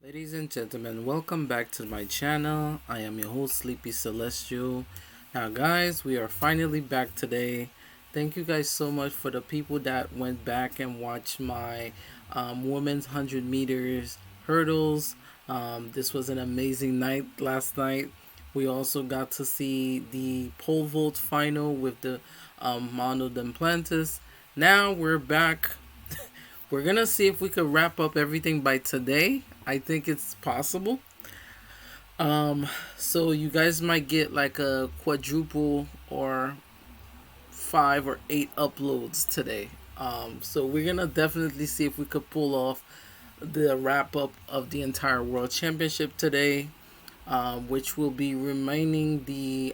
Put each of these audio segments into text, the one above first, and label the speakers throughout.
Speaker 1: Ladies and gentlemen, welcome back to my channel. I am your host, Sleepy Celestial. Now, guys, we are finally back today. Thank you guys so much for the people that went back and watched my women's 100 meters hurdles. This was an amazing night last night. We also got to see the pole vault final with the Mono Duplantis. Now we're back. We're gonna see if we could wrap up everything by today. I think it's possible. So you guys might get like a quadruple or 5 or 8 uploads today. So we're gonna definitely see if we could pull off the wrap up of the entire World Championship today, which will be remaining the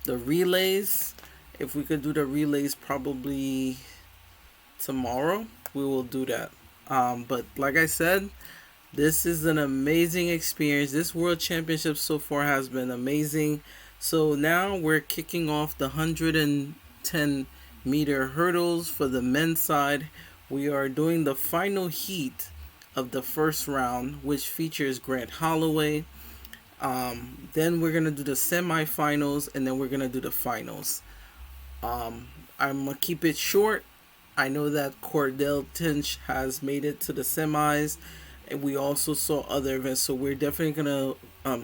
Speaker 1: relays. If we could do the relays probably tomorrow, we will do that. But like I said, this is an amazing experience. This World Championship so far has been amazing. So now we're kicking off the 110-meter hurdles for the men's side. We are doing the final heat of the first round, which features Grant Holloway. Then we're gonna do the semifinals, and then we're gonna do the finals. I'm gonna keep it short. I know that Cordell Tinch has made it to the semis, and we also saw other events, so we're definitely gonna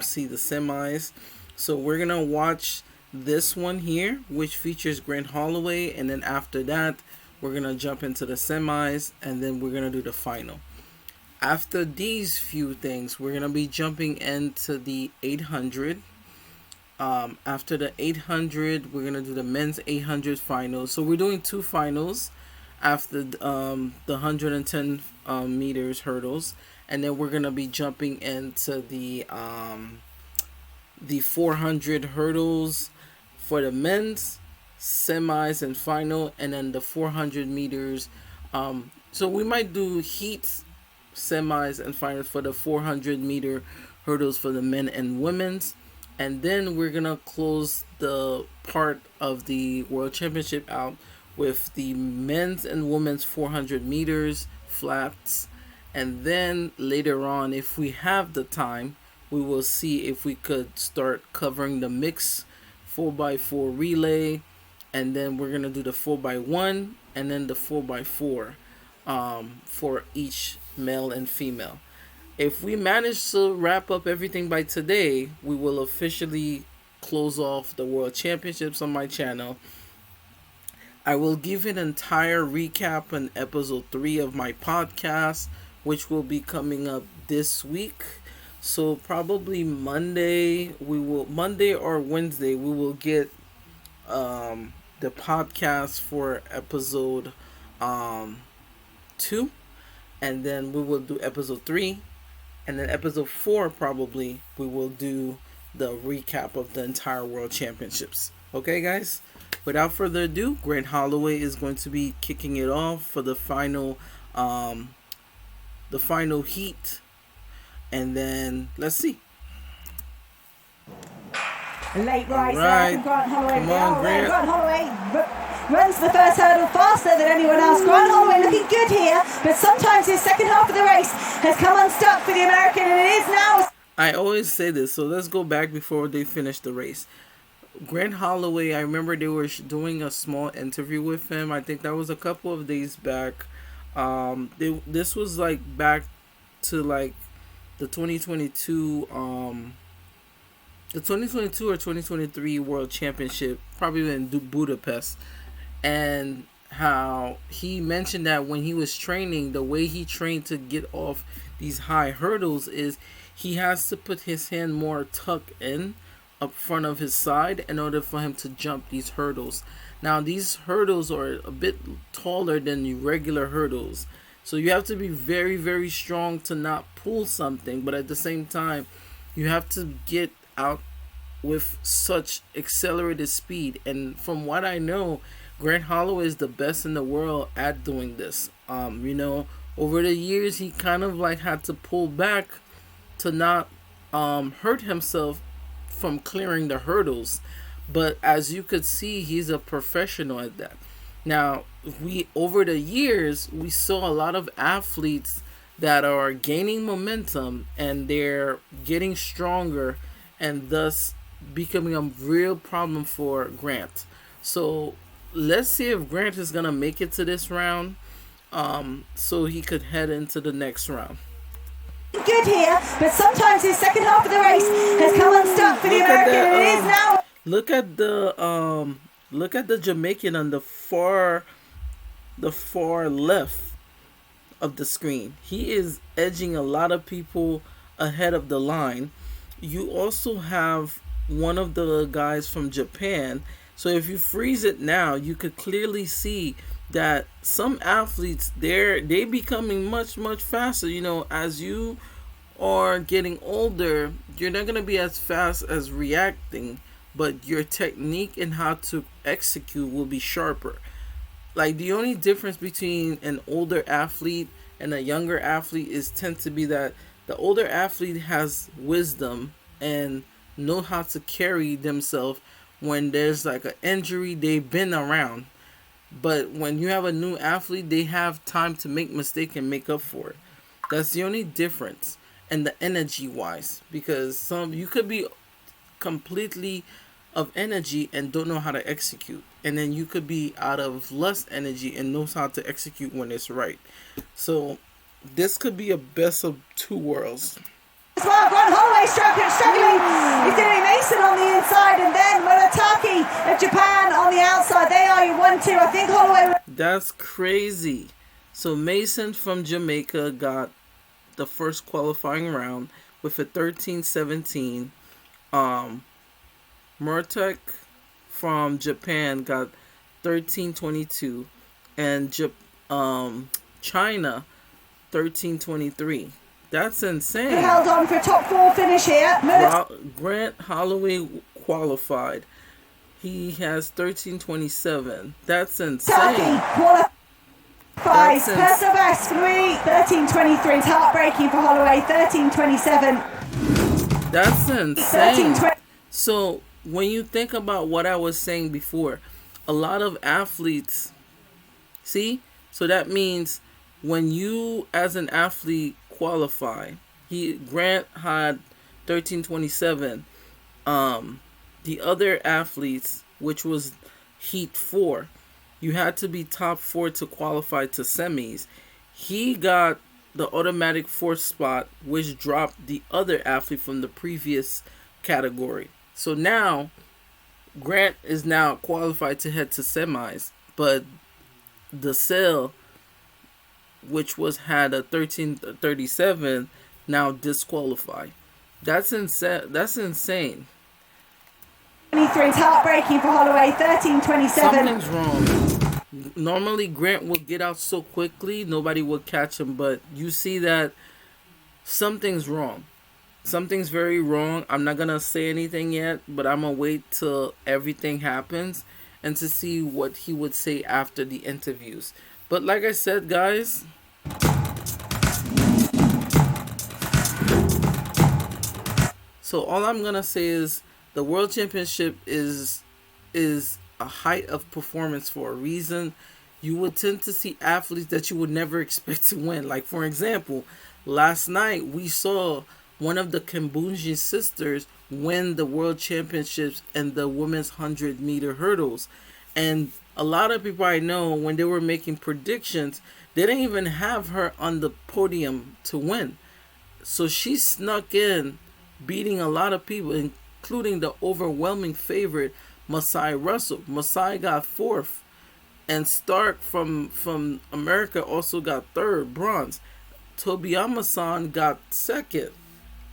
Speaker 1: see the semis. So we're gonna watch this one here, which features Grant Holloway, and then after that, we're gonna jump into the semis, and then we're gonna do the final. After these few things, we're gonna be jumping into the 800. After the 800, we're gonna do the men's 800 finals. So we're doing two finals after the 110 meters hurdles, and then we're gonna be jumping into the 400 hurdles for the men's semis and final, and then the 400 meters. So we might do heats, semis, and finals for the 400-meter hurdles for the men and women's. And then we're gonna close the part of the World Championship out with the men's and women's 400 meters flats. And then later on, if we have the time, we will see if we could start covering the mix 4x4 relay. And then we're gonna do the 4x1 and then the 4x4 for each male and female. If we manage to wrap up everything by today, we will officially close off the World Championships on my channel. I will give an entire recap on episode 3 of my podcast, which will be coming up this week. So probably Monday or Wednesday, we will get the podcast for episode 2, and then we will do episode 3, and then episode 4 probably we will do the recap of the entire World Championships. Okay, guys? Without further ado, Grant Holloway is going to be kicking it off for the final heat, and then let's see.
Speaker 2: Late rise
Speaker 1: Right.
Speaker 2: there from Grant Holloway.
Speaker 1: Come on, Grant.
Speaker 2: Grant Holloway runs the first hurdle faster than anyone else. Grant Holloway looking good here, but sometimes his second half of the race has come unstuck for the American, and it is now.
Speaker 1: I always say this, so let's go back before they finish the race. Grant Holloway, I remember they were doing a small interview with him. I think that was a couple of days back. This was like back to like the 2022 or 2023 World Championship, probably in Budapest, and how he mentioned that when he was training, the way he trained to get off these high hurdles is he has to put his hand more tucked in up front of his side in order for him to jump these hurdles. Now these hurdles are a bit taller than the regular hurdles, so you have to be very, very strong to not pull something, but at the same time you have to get out with such accelerated speed. And from what I know, Grant Holloway is the best in the world at doing this. Over the years he kind of like had to pull back to not hurt himself from clearing the hurdles, but as you could see, he's a professional at that. Now, we over the years we saw a lot of athletes that are gaining momentum and they're getting stronger and thus becoming a real problem for Grant. So let's see if Grant is gonna make it to this round, so he could head into the next round.
Speaker 2: Good here, but sometimes his second half of the race has come unstuck for the American, and it is now.
Speaker 1: Look at the Jamaican on the far left of the screen. He is edging a lot of people ahead of the line. You also have one of the guys from Japan. So if you freeze it now, you could clearly see that some athletes they becoming much faster. You know, as you are getting older, you're not gonna be as fast as reacting, but your technique and how to execute will be sharper. Like the only difference between an older athlete and a younger athlete is tend to be that the older athlete has wisdom and know how to carry themselves when there's like an injury. They've been around, but when you have a new athlete, they have time to make mistake and make up for it. That's the only difference. And the energy wise, because some you could be completely of energy and don't know how to execute, and then you could be out of less energy and knows how to execute when it's right. So this could be a best of two worlds.
Speaker 2: As well, Holloway struggling. He's doing Mason on the inside, and then Murataki of Japan on the outside. They are your 1-2. I think Holloway.
Speaker 1: That's crazy. So Mason from Jamaica got the first qualifying round with a 13:17. Murtak from Japan got 13:22, and China 13:23. That's insane.
Speaker 2: Held on for a top 4 finish here.
Speaker 1: Grant Holloway qualified. He has 13:27. That's insane.
Speaker 2: Personal best for the week, 13:23. It's heartbreaking for Holloway, 13:27.
Speaker 1: That's insane. So when you think about what I was saying before, a lot of athletes, see? So that means when you as an athlete qualify, Grant had 13:27. The other athletes, which was Heat 4, you had to be top 4 to qualify to semis. He got the automatic 4th spot, which dropped the other athlete from the previous category. So now Grant is now qualified to head to semis, but the cell, which had a 13:37, now disqualified. That's insane. That's insane.
Speaker 2: 23 is heartbreaking for Holloway, 13:27.
Speaker 1: Something's wrong. Normally Grant would get out so quickly, nobody would catch him, but you see that something's wrong. Something's very wrong. I'm not gonna say anything yet, but I'm gonna wait till everything happens and to see what he would say after the interviews. But like I said, guys, so all I'm gonna say is the World Championship is a height of performance for a reason. You would tend to see athletes that you would never expect to win. Like for example, last night we saw one of the Kambunji sisters win the World Championships in the women's 100-meter hurdles. And a lot of people I know, when they were making predictions, they didn't even have her on the podium to win. So she snuck in, beating a lot of people, including the overwhelming favorite, Masai Russell. Masai got 4th. And Stark from America also got 3rd, bronze. Tobiyama-san got 2nd.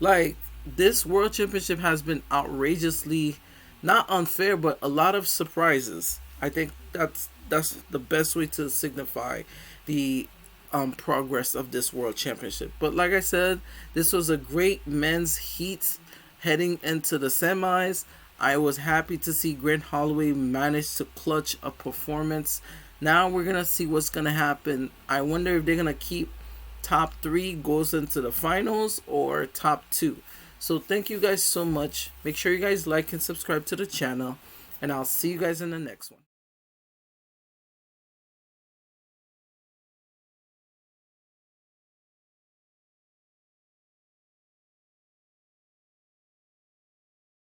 Speaker 1: Like, this World Championship has been outrageously, not unfair, but a lot of surprises. I think that's the best way to signify the progress of this World Championship. But like I said, this was a great men's heat heading into the semis. I was happy to see Grant Holloway manage to clutch a performance. Now we're going to see what's going to happen. I wonder if they're going to keep top 3 goes into the finals or top 2. So thank you guys so much. Make sure you guys like and subscribe to the channel. And I'll see you guys in the next one.